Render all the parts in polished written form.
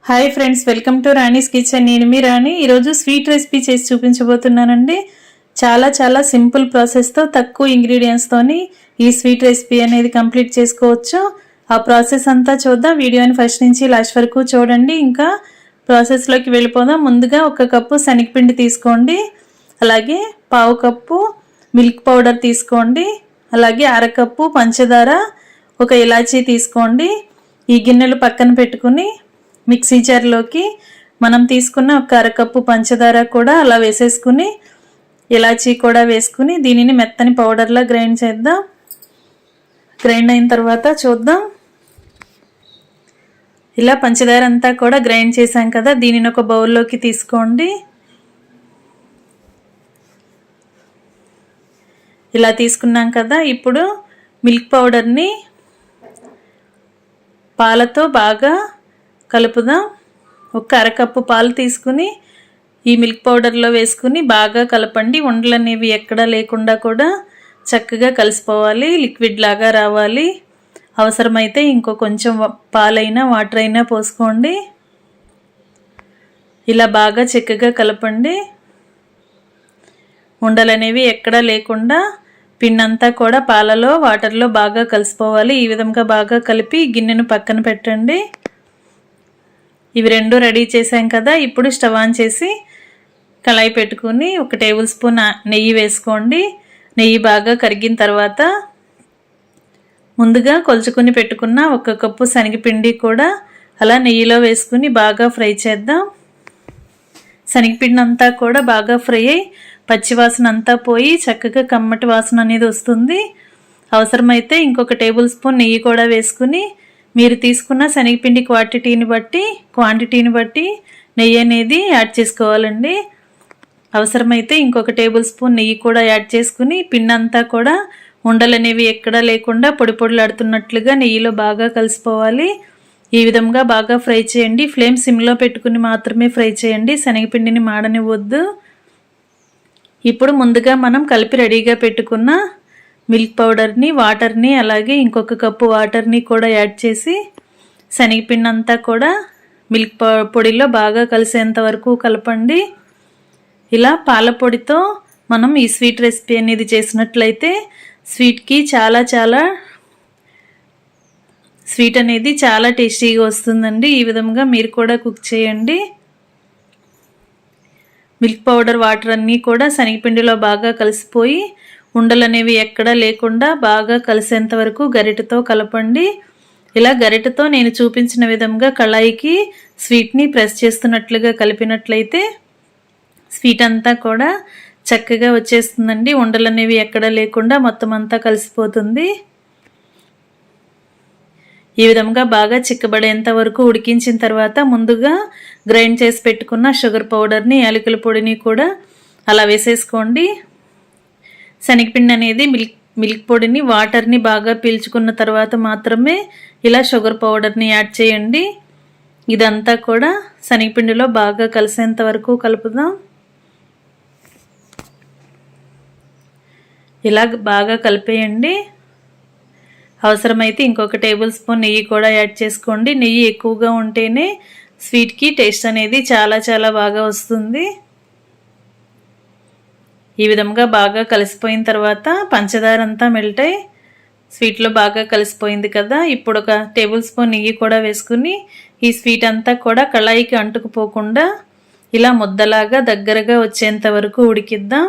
Hi friends, welcome to Rani's kitchen. నేను మీ రాణి. ఈరోజు sweet recipe చేసి చూపించబోతున్నానండి. చాలా సింపుల్ ప్రాసెస్తో తక్కువ ఇంగ్రీడియంట్స్తోని ఈ స్వీట్ రెసిపీ అనేది కంప్లీట్ చేసుకోవచ్చు. ఆ ప్రాసెస్ అంతా చూద్దాం. వీడియోని ఫస్ట్ నుంచి లాస్ట్ వరకు చూడండి. ఇంకా ప్రాసెస్లోకి వెళ్ళిపోదాం. ముందుగా 1 కప్పు శనగపిండి తీసుకోండి. అలాగే 1/2 కప్పు మిల్క్ పౌడర్ తీసుకోండి. అలాగే 1/2 కప్పు పంచదార, 1 ఇలాచీ తీసుకోండి. ఈ గిన్నెలు పక్కన పెట్టుకుని మిక్సీ జార్లోకి మనం తీసుకున్న 1/2 కప్పు పంచదార కూడా అలా వేసేసుకుని ఇలాచీ కూడా వేసుకుని దీనిని మెత్తని పౌడర్లా గ్రైండ్ చేద్దాం. గ్రైండ్ అయిన తర్వాత చూద్దాం. ఇలా పంచదార అంతా కూడా గ్రైండ్ చేసాం కదా, దీనిని ఒక బౌల్లోకి తీసుకోండి. ఇలా తీసుకున్నాం కదా, ఇప్పుడు మిల్క్ పౌడర్ని పాలతో బాగా కలుపుదాం. 1/2 కప్పు పాలు తీసుకుని ఈ మిల్క్ పౌడర్లో వేసుకుని బాగా కలపండి. ఉండలు అనేవి ఎక్కడా లేకుండా కూడా చక్కగా కలిసిపోవాలి, లిక్విడ్ లాగా రావాలి. అవసరమైతే ఇంకో కొంచెం పాలైనా వాటర్ అయినా పోసుకోండి. ఇలా బాగా చక్కగా కలపండి. ఉండలు అనేవి ఎక్కడా లేకుండా పిండంతా కూడా పాలలో వాటర్లో బాగా కలిసిపోవాలి. ఈ విధంగా బాగా కలిపి గిన్నెను పక్కన పెట్టండి. ఇవి రెండు రెడీ చేసాం కదా, ఇప్పుడు స్టవ్ ఆన్ చేసి కళాయి పెట్టుకుని 1 టేబుల్ స్పూన్ నెయ్యి వేసుకోండి. నెయ్యి బాగా కరిగిన తర్వాత ముందుగా కొలుచుకుని పెట్టుకున్న 1 కప్పు శనగపిండి కూడా అలా నెయ్యిలో వేసుకుని బాగా ఫ్రై చేద్దాం. శనగపిండి అంతా కూడా బాగా ఫ్రై అయ్యి పచ్చివాసన అంతా పోయి చక్కగా కమ్మటి వాసన అనేది వస్తుంది. అవసరమైతే ఇంకొక టేబుల్ స్పూన్ నెయ్యి కూడా వేసుకుని మీరు తీసుకున్న శనగపిండి క్వాంటిటీని బట్టి నెయ్యి అనేది యాడ్ చేసుకోవాలండి. అవసరమైతే ఇంకొక టేబుల్ స్పూన్ నెయ్యి కూడా యాడ్ చేసుకుని పిండి అంతా కూడా ఉండలు అనేవి ఎక్కడా లేకుండా పొడిలాడుతున్నట్లుగా నెయ్యిలో బాగా కలిసిపోవాలి. ఈ విధంగా బాగా ఫ్రై చేయండి. ఫ్లేమ్ సిమ్లో పెట్టుకుని మాత్రమే ఫ్రై చేయండి, శనగపిండిని మాడనివ్వద్దు. ఇప్పుడు ముందుగా మనం కలిపి రెడీగా పెట్టుకున్న మిల్క్ పౌడర్ని, వాటర్ని, అలాగే ఇంకొక కప్పు వాటర్ని కూడా యాడ్ చేసి శనగపిండి అంతా కూడా మిల్క్ పొడిలో బాగా కలిసేంత వరకు కలపండి. ఇలా పాల పొడితో మనం ఈ స్వీట్ రెసిపీ అనేది చేసినట్లయితే స్వీట్కి స్వీట్ అనేది చాలా టేస్టీగా వస్తుందండి. ఈ విధంగా మీరు కూడా కుక్ చేయండి. మిల్క్ పౌడర్, వాటర్ అన్నీ కూడా శనగపిండిలో బాగా కలిసిపోయి ఉండలు అనేవి ఎక్కడా లేకుండా బాగా కలిసేంత వరకు గరిటెతో కలపండి. ఇలా గరిటెతో నేను చూపించిన విధంగా కళాయికి స్వీట్ని ప్రెస్ చేస్తున్నట్లుగా కలిపినట్లయితే స్వీట్ అంతా కూడా చక్కగా వచ్చేస్తుందండి. ఉండలు అనేవి ఎక్కడా లేకుండా మొత్తం అంతా కలిసిపోతుంది. ఈ విధంగా బాగా చిక్కబడేంత వరకు ఉడికించిన తర్వాత ముందుగా గ్రైండ్ చేసి పెట్టుకున్న షుగర్ పౌడర్ని, యాలకుల పొడిని కూడా అలా వేసేసుకోండి. శనగపిండి అనేది మిల్క్ పొడిని, వాటర్ని బాగా పీల్చుకున్న తర్వాత మాత్రమే ఇలా షుగర్ పౌడర్ని యాడ్ చేయండి. ఇదంతా కూడా శనగపిండిలో బాగా కలిసేంత వరకు కలుపుదాం. ఇలా బాగా కలిపేయండి. అవసరమైతే ఇంకొక టేబుల్ స్పూన్ నెయ్యి కూడా యాడ్ చేసుకోండి. నెయ్యి ఎక్కువగా ఉంటేనే స్వీట్కి టేస్ట్ అనేది చాలా బాగా వస్తుంది. ఈ విధంగా బాగా కలిసిపోయిన తర్వాత పంచదార అంతా మెల్ట్ అయ్యి స్వీట్లో బాగా కలిసిపోయింది కదా, ఇప్పుడు 1 టేబుల్ స్పూన్ నెయ్యి కూడా వేసుకుని ఈ స్వీట్ అంతా కూడా కళాయికి అంటుకుపోకుండా ఇలా ముద్దలాగా దగ్గరగా వచ్చేంత వరకు ఉడికిద్దాం.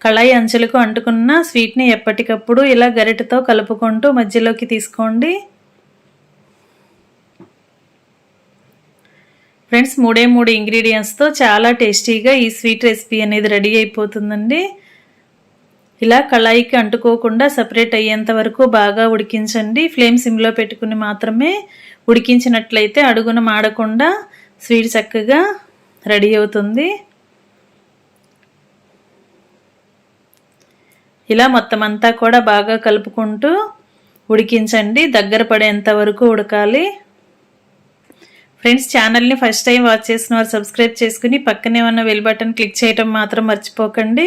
కళాయి అంచులకు అంటుకున్న స్వీట్ని ఎప్పటికప్పుడు ఇలా గరిటెతో కలుపుకుంటూ మధ్యలోకి తీసుకోండి. ఫ్రెండ్స్, 3 ఇంగ్రీడియంట్స్తో చాలా టేస్టీగా ఈ స్వీట్ రెసిపీ అనేది రెడీ అయిపోతుందండి. ఇలా కళాయికి అంటుకోకుండా సపరేట్ అయ్యేంత వరకు బాగా ఉడికించండి. ఫ్లేమ్ సిమ్లో పెట్టుకుని మాత్రమే ఉడికించినట్లయితే అడుగున మాడకుండా స్వీట్ చక్కగా రెడీ అవుతుంది. ఇలా మొత్తం అంతా కూడా బాగా కలుపుకుంటూ ఉడికించండి. దగ్గర పడేంత వరకు ఉడకాలి. ఫ్రెండ్స్, ఛానల్ని ఫస్ట్ టైం వాచ్ చేసిన వారు సబ్స్క్రైబ్ చేసుకుని పక్కనే ఉన్న బెల్ బటన్ క్లిక్ చేయడం మాత్రం మర్చిపోకండి.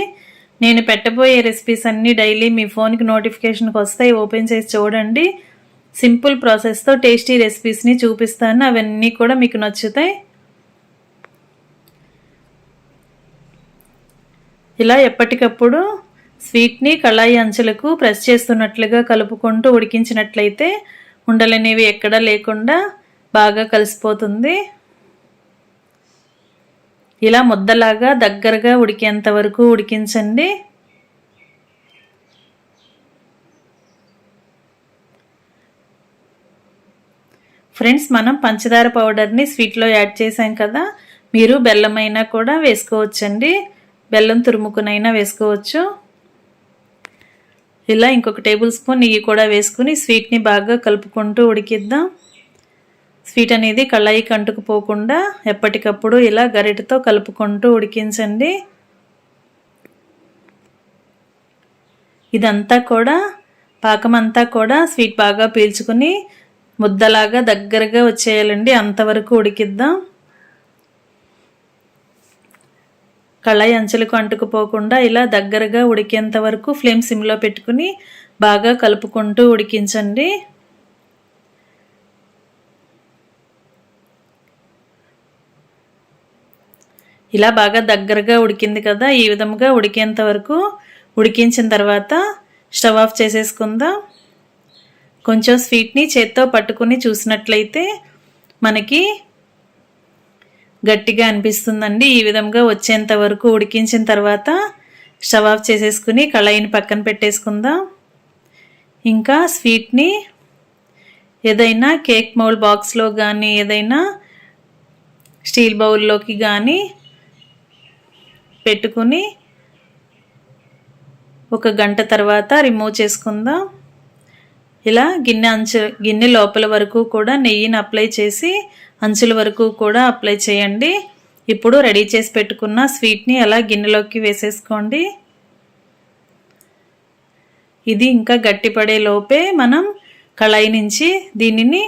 నేను పెట్టబోయే రెసిపీస్ అన్నీ డైలీ మీ ఫోన్కి నోటిఫికేషన్కి వస్తాయి. ఓపెన్ చేసి చూడండి. సింపుల్ ప్రాసెస్తో టేస్టీ రెసిపీస్ని చూపిస్తాను. అవన్నీ కూడా మీకు నచ్చుతాయి. ఇలా ఎప్పటికప్పుడు స్వీట్ని కళాయి అంచులకు ప్రెస్ చేస్తున్నట్లుగా కలుపుకుంటూ ఉడికించినట్లయితే ఉండలనేవి ఎక్కడా లేకుండా బాగా కలిసిపోతుంది. ఇలా ముద్దలాగా దగ్గరగా ఉడికేంత వరకు ఉడికించండి. ఫ్రెండ్స్, మనం పంచదార పౌడర్ని స్వీట్లో యాడ్ చేసాం కదా, మీరు బెల్లమైనా కూడా వేసుకోవచ్చండి. బెల్లం తురుముకునైనా వేసుకోవచ్చు. ఇలా ఇంకొక టేబుల్ స్పూన్ నెయ్యి కూడా వేసుకుని స్వీట్ని బాగా కలుపుకుంటూ ఉడికిద్దాం. స్వీట్ అనేది కళాయికి అంటుకుపోకుండా ఎప్పటికప్పుడు ఇలా గరిటెతో కలుపుకుంటూ ఉడికించండి. ఇదంతా కూడా పాకమంతా కూడా స్వీట్ బాగా పీల్చుకుని ముద్దలాగా దగ్గరగా వచ్చేయాలండి. అంతవరకు ఉడికిద్దాం. కళాయి అంచులకు అంటుకుపోకుండా ఇలా దగ్గరగా ఉడికేంత వరకు ఫ్లేమ్ సిమ్లో పెట్టుకుని బాగా కలుపుకుంటూ ఉడికించండి. ఇలా బాగా దగ్గరగా ఉడికింది కదా, ఈ విధంగా ఉడికేంత వరకు ఉడికించిన తర్వాత స్టవ్ ఆఫ్ చేసేసుకుందాం. కొంచెం స్వీట్ని చేత్తో పట్టుకుని చూసినట్లయితే మనకి గట్టిగా అనిపిస్తుందండి. ఈ విధంగా వచ్చేంత వరకు ఉడికించిన తర్వాత స్టవ్ ఆఫ్ చేసేసుకుని కళాయిని పక్కన పెట్టేసుకుందాం. ఇంకా స్వీట్ని ఏదైనా కేక్ మౌల్డ్ బాక్స్లో కానీ ఏదైనా స్టీల్ బౌల్లోకి కానీ పెట్టుకుని ఒక గంట తర్వాత రిమూవ్ చేసుకుందాం. ఇలా గిన్నె లోపల వరకు కూడా నెయ్యిని అప్లై చేసి అంచుల వరకు కూడా అప్లై చేయండి. ఇప్పుడు రెడీ చేసి పెట్టుకున్న స్వీట్ని అలా గిన్నెలోకి వేసేసుకోండి. ఇది ఇంకా గట్టిపడే లోపే మనం కళాయి నుంచి దీనిని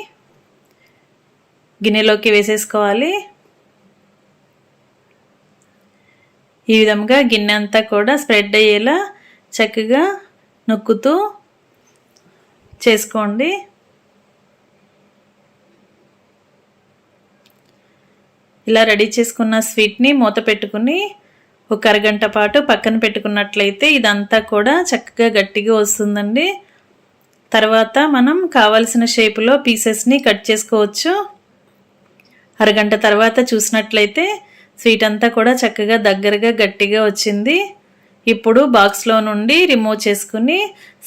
గిన్నెలోకి వేసేసుకోవాలి. ఈ విధంగా గిన్నె అంతా కూడా స్ప్రెడ్ అయ్యేలా చక్కగా నొక్కుతూ చేసుకోండి. ఇలా రెడీ చేసుకున్న స్వీట్ని మూత పెట్టుకుని ఒక అరగంట పాటు పక్కన పెట్టుకున్నట్లయితే ఇదంతా కూడా చక్కగా గట్టిగా వస్తుందండి. తర్వాత మనం కావలసిన షేపులో పీసెస్ని కట్ చేసుకోవచ్చు. అరగంట తర్వాత చూసినట్లయితే స్వీట్ అంతా కూడా చక్కగా దగ్గరగా గట్టిగా వచ్చింది. ఇప్పుడు బాక్స్లో నుండి రిమూవ్ చేసుకుని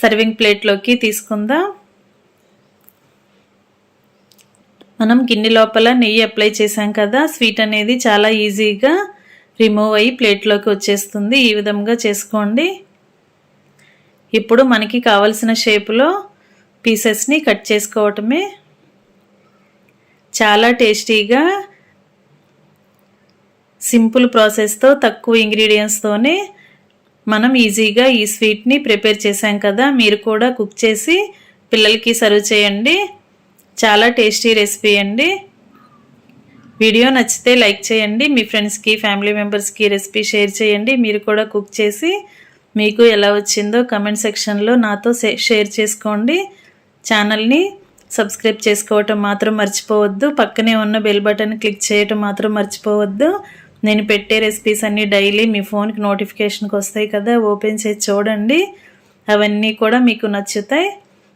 సర్వింగ్ ప్లేట్లోకి తీసుకుందాం. మనం గిన్నె లోపల నెయ్యి అప్లై చేసాం కదా, స్వీట్ అనేది చాలా ఈజీగా రిమూవ్ అయ్యి ప్లేట్లోకి వచ్చేస్తుంది. ఈ విధంగా చేసుకోండి. ఇప్పుడు మనకి కావలసిన షేపులో పీసెస్ని కట్ చేసుకోవటమే. చాలా టేస్టీగా సింపుల్ ప్రాసెస్తో తక్కువ ఇంగ్రీడియంట్స్తోనే మనం ఈజీగా ఈ స్వీట్ని ప్రిపేర్ చేసాం కదా, మీరు కూడా కుక్ చేసి పిల్లలకి సర్వ్ చేయండి. చాలా టేస్టీ రెసిపీ అండి. వీడియో నచ్చితే లైక్ చేయండి. మీ ఫ్రెండ్స్కి ఫ్యామిలీ మెంబర్స్కి రెసిపీ షేర్ చేయండి. మీరు కూడా కుక్ చేసి మీకు ఎలా వచ్చిందో కమెంట్ సెక్షన్లో నాతో షేర్ చేసుకోండి. ఛానల్ని సబ్స్క్రైబ్ చేసుకోవటం మాత్రం మర్చిపోవద్దు. పక్కనే ఉన్న బెల్ బటన్ క్లిక్ చేయటం మాత్రం మర్చిపోవద్దు. నేను పెట్టే రెసిపీస్ అన్నీ డైలీ మీ ఫోన్కి నోటిఫికేషన్కి వస్తాయి కదా, ఓపెన్ చేసి చూడండి. అవన్నీ కూడా మీకు నచ్చుతాయి.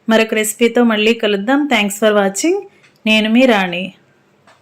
మరొక రెసిపీతో మళ్ళీ కలుద్దాం. Thanks for watching. నేను మీ రాణి.